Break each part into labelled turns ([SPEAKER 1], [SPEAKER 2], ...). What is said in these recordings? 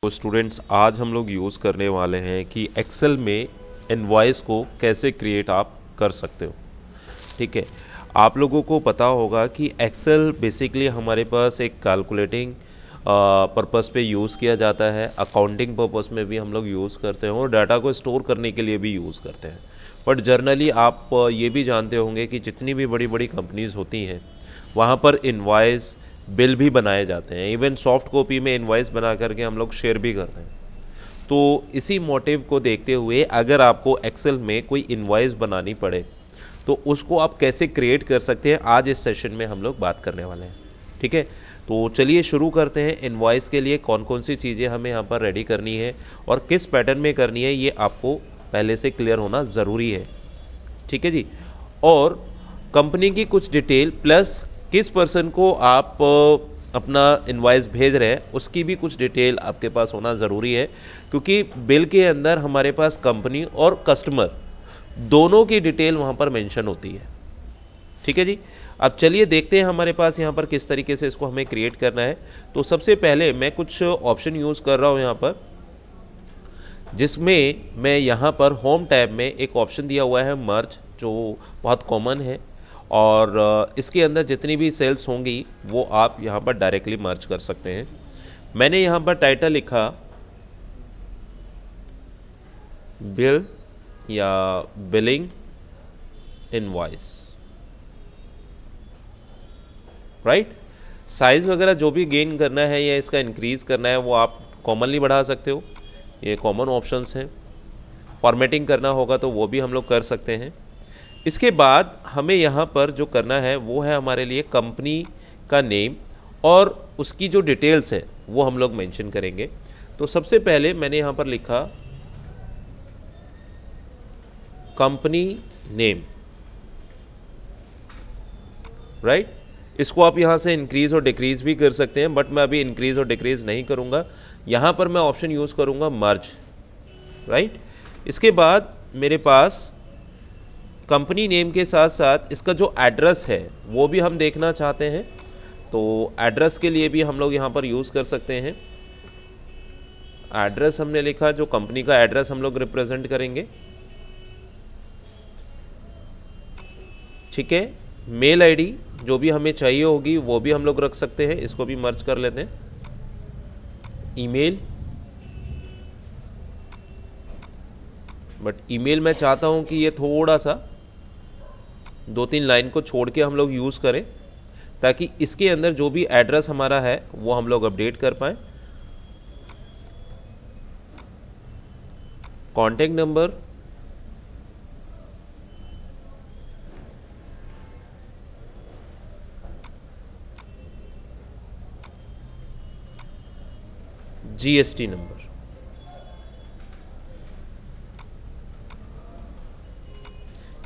[SPEAKER 1] तो स्टूडेंट्स आज हम लोग यूज़ करने वाले हैं कि एक्सेल में इनवॉइस को कैसे क्रिएट आप कर सकते हो। ठीक है, आप लोगों को पता होगा कि एक्सेल बेसिकली हमारे पास एक कैलकुलेटिंग पर्पस पे यूज़ किया जाता है, अकाउंटिंग पर्पस में भी हम लोग यूज़ करते हैं और डाटा को स्टोर करने के लिए भी यूज़ करते हैं। बट जनरली आप ये भी जानते होंगे कि जितनी भी बड़ी बड़ी कंपनीज होती हैं वहाँ पर इनवॉइस बिल भी बनाए जाते हैं, इवन सॉफ्ट कॉपी में इनवॉइस बना करके हम लोग शेयर भी करते हैं। तो इसी मोटिव को देखते हुए अगर आपको एक्सेल में कोई इनवॉइस बनानी पड़े तो उसको आप कैसे क्रिएट कर सकते हैं, आज इस सेशन में हम लोग बात करने वाले हैं। ठीक है, तो चलिए शुरू करते हैं। इनवॉइस के लिए कौन कौन सी चीज़ें हमें यहाँ पर रेडी करनी है और किस पैटर्न में करनी है, ये आपको पहले से क्लियर होना ज़रूरी है। ठीक है जी, और कंपनी की कुछ डिटेल प्लस किस पर्सन को आप अपना इनवॉइस भेज रहे हैं उसकी भी कुछ डिटेल आपके पास होना ज़रूरी है, क्योंकि बिल के अंदर हमारे पास कंपनी और कस्टमर दोनों की डिटेल वहाँ पर मेंशन होती है। ठीक है जी, अब चलिए देखते हैं हमारे पास यहाँ पर किस तरीके से इसको हमें क्रिएट करना है। तो सबसे पहले मैं कुछ ऑप्शन यूज़ कर रहा हूँ यहाँ पर, जिसमें मैं यहाँ पर होम टैब में एक ऑप्शन दिया हुआ है मर्ज, जो बहुत कॉमन है और इसके अंदर जितनी भी सेल्स होंगी वो आप यहाँ पर डायरेक्टली मर्ज कर सकते हैं। मैंने यहाँ पर टाइटल लिखा बिल या बिलिंग इनवॉइस, राइट। साइज वगैरह जो भी गेन करना है या इसका इंक्रीज करना है वो आप कॉमनली बढ़ा सकते हो, ये कॉमन ऑप्शंस हैं। फॉर्मेटिंग करना होगा तो वो भी हम लोग कर सकते हैं। इसके बाद हमें यहाँ पर जो करना है वो है हमारे लिए कंपनी का नेम और उसकी जो डिटेल्स है वो हम लोग मेंशन करेंगे। तो सबसे पहले मैंने यहाँ पर लिखा कंपनी नेम, राइट। इसको आप यहाँ से इंक्रीज और डिक्रीज भी कर सकते हैं, बट मैं अभी इंक्रीज और डिक्रीज नहीं करूँगा। यहाँ पर मैं ऑप्शन यूज़ करूँगा मर्ज, राइट। इसके बाद मेरे पास कंपनी नेम के साथ साथ इसका जो एड्रेस है वो भी हम देखना चाहते हैं, तो एड्रेस के लिए भी हम लोग यहाँ पर यूज़ कर सकते हैं। एड्रेस हमने लिखा, जो कंपनी का एड्रेस हम लोग रिप्रेजेंट करेंगे। ठीक है, मेल आईडी जो भी हमें चाहिए होगी वो भी हम लोग रख सकते हैं, इसको भी मर्ज कर लेते हैं। ईमेल, बट ईमेल मैं चाहता हूं कि ये थोड़ा सा 2-3 लाइन को छोड़ के हम लोग यूज़ करें, ताकि इसके अंदर जो भी एड्रेस हमारा है वो हम लोग अपडेट कर पाए। कॉन्टेक्ट नंबर, जीएसटी नंबर,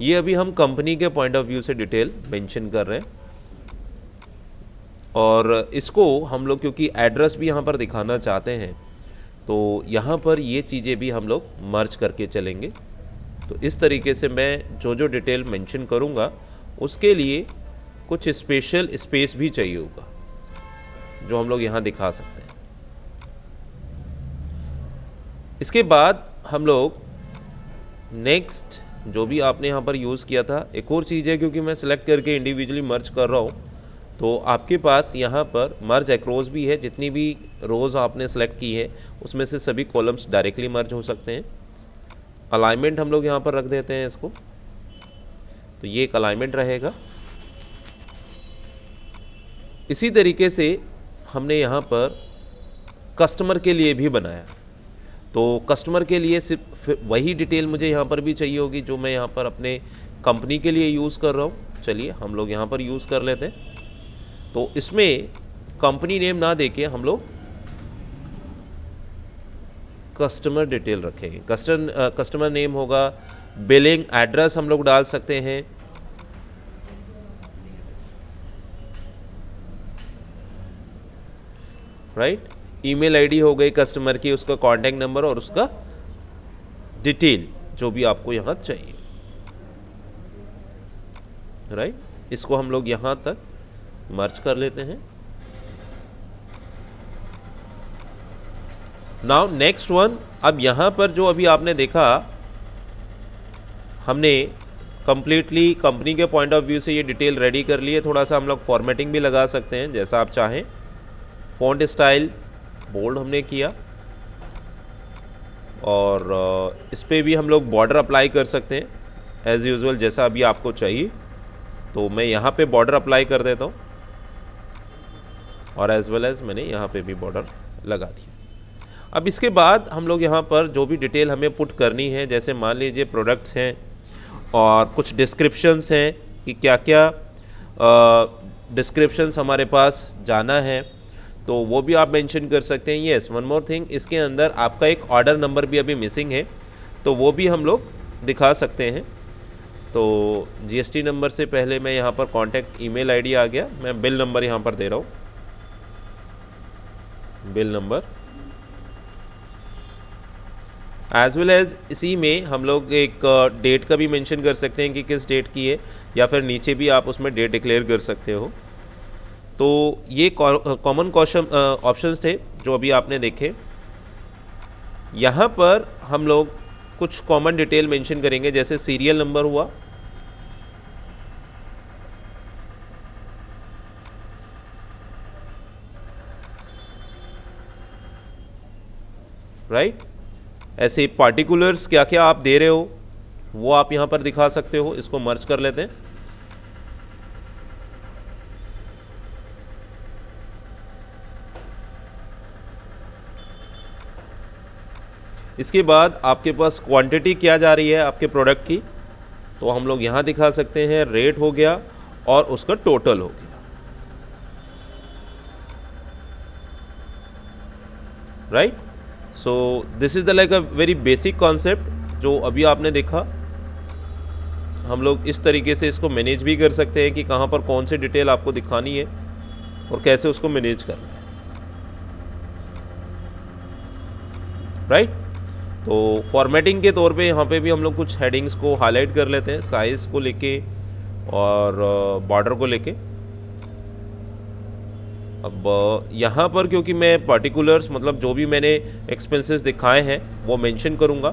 [SPEAKER 1] ये अभी हम कंपनी के पॉइंट ऑफ व्यू से डिटेल मेंशन कर रहे हैं। और इसको हम लोग क्योंकि एड्रेस भी यहाँ पर दिखाना चाहते हैं तो यहाँ पर ये चीज़ें भी हम लोग मर्ज करके चलेंगे। तो इस तरीके से मैं जो जो डिटेल मेंशन करूँगा उसके लिए कुछ स्पेशल स्पेस भी चाहिए होगा जो हम लोग यहाँ दिखा सकते हैं। इसके बाद हम लोग नेक्स्ट जो भी आपने यहाँ पर यूज़ किया था, एक और चीज़ है, क्योंकि मैं सिलेक्ट करके इंडिविजुअली मर्ज कर रहा हूँ तो आपके पास यहाँ पर मर्ज एक्रोस भी है। जितनी भी रोज़ आपने सेलेक्ट की है उसमें से सभी कॉलम्स डायरेक्टली मर्ज हो सकते हैं। अलाइनमेंट हम लोग यहाँ पर रख देते हैं इसको, तो ये एक अलाइनमेंट रहेगा। इसी तरीके से हमने यहाँ पर कस्टमर के लिए भी बनाया, तो कस्टमर के लिए सिर्फ वही डिटेल मुझे यहाँ पर भी चाहिए होगी जो मैं यहाँ पर अपने कंपनी के लिए यूज़ कर रहा हूँ। चलिए हम लोग यहाँ पर यूज़ कर लेते हैं। तो इसमें कंपनी नेम ना देके हम लोग कस्टमर डिटेल रखेंगे। कस्टमर नेम होगा, बिलिंग एड्रेस हम लोग डाल सकते हैं, राइट। ईमेल आईडी हो गई कस्टमर की, उसका कॉन्टैक्ट नंबर और उसका डिटेल जो भी आपको यहाँ चाहिए, राइट। इसको हम लोग यहाँ तक मर्ज कर लेते हैं। नाउ नेक्स्ट वन, अब यहाँ पर जो अभी आपने देखा, हमने कंप्लीटली कंपनी के पॉइंट ऑफ व्यू से ये डिटेल रेडी कर ली है। थोड़ा सा हम लोग फॉर्मेटिंग भी लगा सकते हैं जैसा आप चाहें। फॉन्ट स्टाइल बोल्ड हमने किया, और इस पर भी हम लोग बॉर्डर अप्लाई कर सकते हैं एज़ यूजुअल जैसा अभी आपको चाहिए। तो मैं यहाँ पे बॉर्डर अप्लाई कर देता हूँ, और एज वेल एज मैंने यहाँ पे भी बॉर्डर लगा दिया। अब इसके बाद हम लोग यहाँ पर जो भी डिटेल हमें पुट करनी है, जैसे मान लीजिए प्रोडक्ट्स हैं और कुछ डिस्क्रिप्शंस हैं कि क्या क्या डिस्क्रिप्शंस हमारे पास जाना है, तो वो भी आप मेंशन कर सकते हैं। येस, वन मोर थिंग, इसके अंदर आपका एक ऑर्डर नंबर भी अभी मिसिंग है, तो वो भी हम लोग दिखा सकते हैं। तो जीएसटी नंबर से पहले मैं यहाँ पर कॉन्टैक्ट ईमेल आईडी आ गया, मैं बिल नंबर यहाँ पर दे रहा हूँ, bill number as well as इसी में हम लोग एक डेट का भी मेंशन कर सकते हैं कि किस डेट की है, या फिर नीचे भी आप उसमें डेट डिक्लेयर कर सकते हो। तो ये कॉमन ऑप्शंस थे जो अभी आपने देखे। यहाँ पर हम लोग कुछ कॉमन डिटेल मेंशन करेंगे, जैसे सीरियल नंबर हुआ, राइट। ऐसे पार्टिकुलर्स क्या क्या आप दे रहे हो वो आप यहाँ पर दिखा सकते हो। इसको मर्ज कर लेते हैं। इसके बाद आपके पास क्वांटिटी क्या जा रही है आपके प्रोडक्ट की, तो हम लोग यहाँ दिखा सकते हैं। रेट हो गया और उसका टोटल हो गया, right. So this is the like a very basic concept जो अभी आपने देखा। हम लोग इस तरीके से इसको मैनेज भी कर सकते हैं कि कहाँ पर कौन सी डिटेल आपको दिखानी है और कैसे उसको मैनेज करना है, राइट। तो फॉर्मेटिंग के तौर पे यहाँ पे भी हम लोग कुछ हेडिंग्स को हाईलाइट कर लेते हैं, साइज को लेके और बॉर्डर को लेके। अब यहाँ पर क्योंकि मैं पर्टिकुलर्स मतलब जो भी मैंने एक्सपेंसेस दिखाए हैं वो मेंशन करूँगा,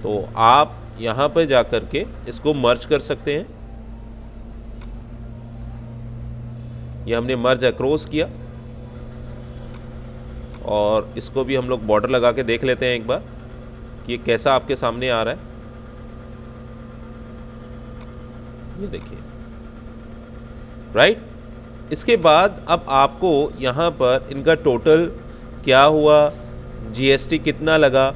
[SPEAKER 1] तो आप यहाँ पर जा कर के इसको मर्ज कर सकते हैं। ये हमने मर्ज अक्रॉस किया, और इसको भी हम लोग बॉर्डर लगा के देख लेते हैं एक बार कि ये कैसा आपके सामने आ रहा है। ये देखिए, राइट। इसके बाद अब आपको यहाँ पर इनका टोटल क्या हुआ, जीएसटी कितना लगा,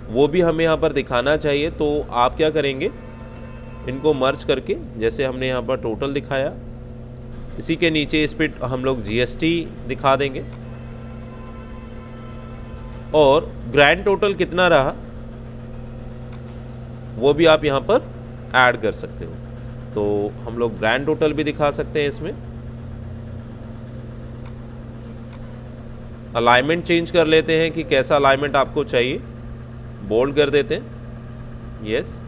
[SPEAKER 1] वो भी हमें यहाँ पर दिखाना चाहिए। तो आप क्या करेंगे, इनको मर्ज करके, जैसे हमने यहाँ पर टोटल दिखाया, इसी के नीचे इस पर हम लोग जीएसटी दिखा देंगे, और ग्रैंड टोटल कितना रहा वो भी आप यहाँ पर ऐड कर सकते हो। तो हम लोग ग्रैंड टोटल भी दिखा सकते हैं। इसमें अलाइनमेंट चेंज कर लेते हैं कि कैसा अलाइनमेंट आपको चाहिए, बोल्ड कर देते हैं, यस,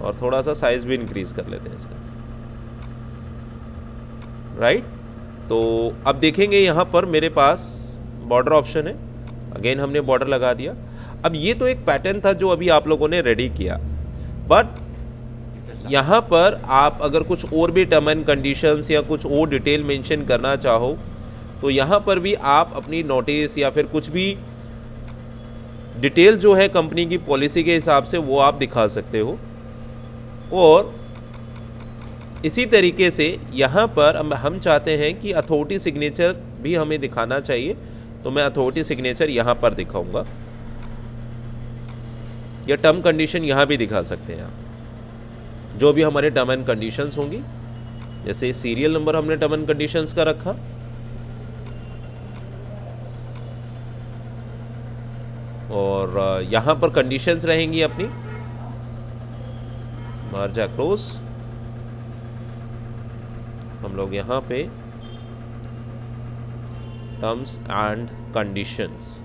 [SPEAKER 1] और थोड़ा सा साइज भी इंक्रीज कर लेते हैं इसका, राइट। तो अब देखेंगे यहाँ पर मेरे पास बॉर्डर ऑप्शन है, अगेन हमने बॉर्डर लगा दिया। अब ये तो एक पैटर्न था जो अभी आप लोगों ने रेडी किया, बट यहाँ पर आप अगर कुछ और भी टर्म एंड कंडीशंस या कुछ और डिटेल मेंशन करना चाहो, तो यहाँ पर भी आप अपनी नोटिस या फिर कुछ भी डिटेल जो है कंपनी की पॉलिसी के हिसाब से वो आप दिखा सकते हो। और इसी तरीके से यहाँ पर हम चाहते हैं कि अथॉरिटी सिग्नेचर भी हमें दिखाना चाहिए, तो मैं अथॉरिटी सिग्नेचर यहाँ पर दिखाऊंगा, या टर्म कंडीशन यहाँ भी दिखा सकते हैं आप, जो भी हमारे टर्म एंड कंडीशंस होंगी। जैसे सीरियल नंबर हमने टर्म एंड कंडीशंस का रखा, और यहाँ पर कंडीशंस रहेंगी अपनी, मार्ज अक्रॉस हम लोग यहाँ पे टर्म्स एंड कंडीशंस,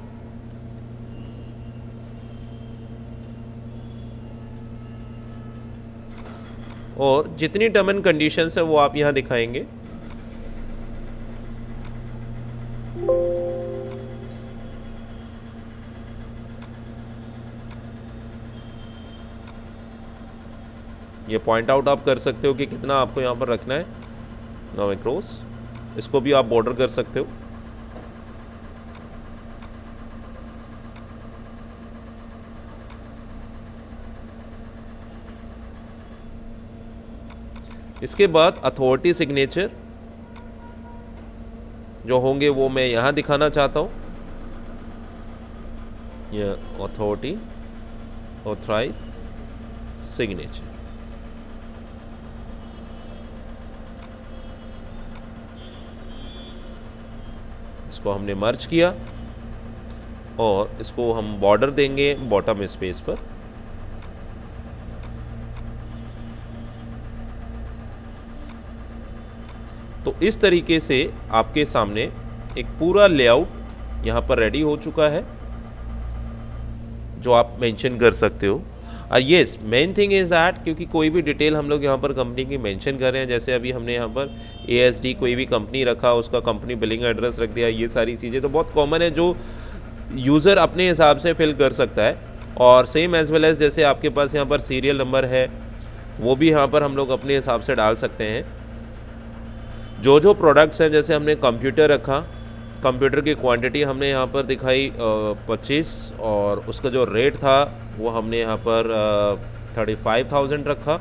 [SPEAKER 1] और जितनी टर्म एंड कंडीशंस है वो आप यहाँ दिखाएंगे। ये पॉइंट आउट आप कर सकते हो कि कितना आपको यहाँ पर रखना है। नाउ अक्रॉस, इसको भी आप बॉर्डर कर सकते हो। इसके बाद अथॉरिटी सिग्नेचर जो होंगे वो मैं यहां दिखाना चाहता हूं। ये अथॉरिटी ऑथराइज सिग्नेचर, इसको हमने मर्ज किया और इसको हम बॉर्डर देंगे बॉटम स्पेस पर। तो इस तरीके से आपके सामने एक पूरा लेआउट यहाँ पर रेडी हो चुका है जो आप मेंशन कर सकते हो। Yes, main thing is that क्योंकि कोई भी डिटेल हम लोग यहाँ पर कंपनी की मेंशन कर रहे हैं, जैसे अभी हमने यहाँ पर ASD कोई भी कंपनी रखा, उसका कंपनी बिलिंग एड्रेस रख दिया, ये सारी चीज़ें तो बहुत कॉमन है जो यूज़र अपने हिसाब से फिल कर सकता है। और सेम एज वेल एज जैसे आपके पास यहाँ पर सीरियल नंबर है वो भी यहाँ पर हम लोग अपने हिसाब से डाल सकते हैं। जो प्रोडक्ट्स हैं, जैसे हमने कंप्यूटर रखा, कंप्यूटर की क्वांटिटी हमने यहाँ पर दिखाई 25 और उसका जो रेट था वो हमने यहाँ पर 35,000 रखा।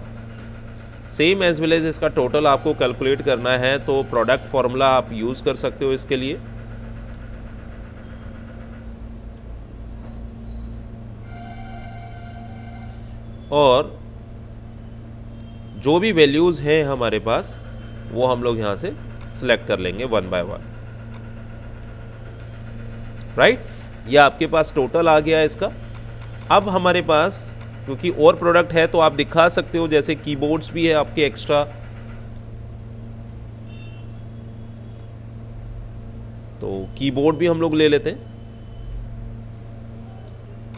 [SPEAKER 1] सेम एज वेल एज इसका टोटल आपको कैलकुलेट करना है तो प्रोडक्ट फॉर्मूला आप यूज़ कर सकते हो इसके लिए। और जो भी वैल्यूज़ हैं हमारे पास वो हम लोग यहां से सिलेक्ट कर लेंगे वन बाय वन, राइट। ये आपके पास टोटल आ गया इसका। अब हमारे पास क्योंकि और प्रोडक्ट है तो आप दिखा सकते हो, जैसे कीबोर्ड्स भी है आपके एक्स्ट्रा, तो कीबोर्ड भी हम लोग ले लेते हैं।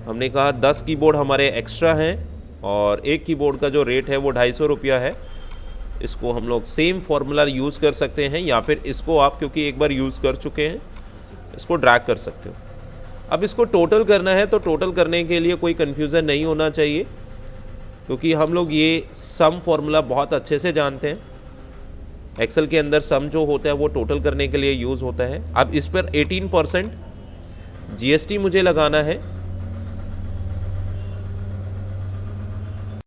[SPEAKER 1] हमने कहा 10 कीबोर्ड हमारे एक्स्ट्रा हैं और एक कीबोर्ड का जो रेट है वो 250 रुपया है। इसको हम लोग सेम फॉर्मूला यूज़ कर सकते हैं या फिर इसको आप क्योंकि एक बार यूज़ कर चुके हैं इसको ड्रैग कर सकते हो। अब इसको टोटल करना है तो टोटल करने के लिए कोई कन्फ्यूज़न नहीं होना चाहिए क्योंकि हम लोग ये सम फॉर्मूला बहुत अच्छे से जानते हैं। एक्सेल के अंदर सम जो होता है वो टोटल करने के लिए यूज़ होता है। अब इस पर 18% GST मुझे लगाना है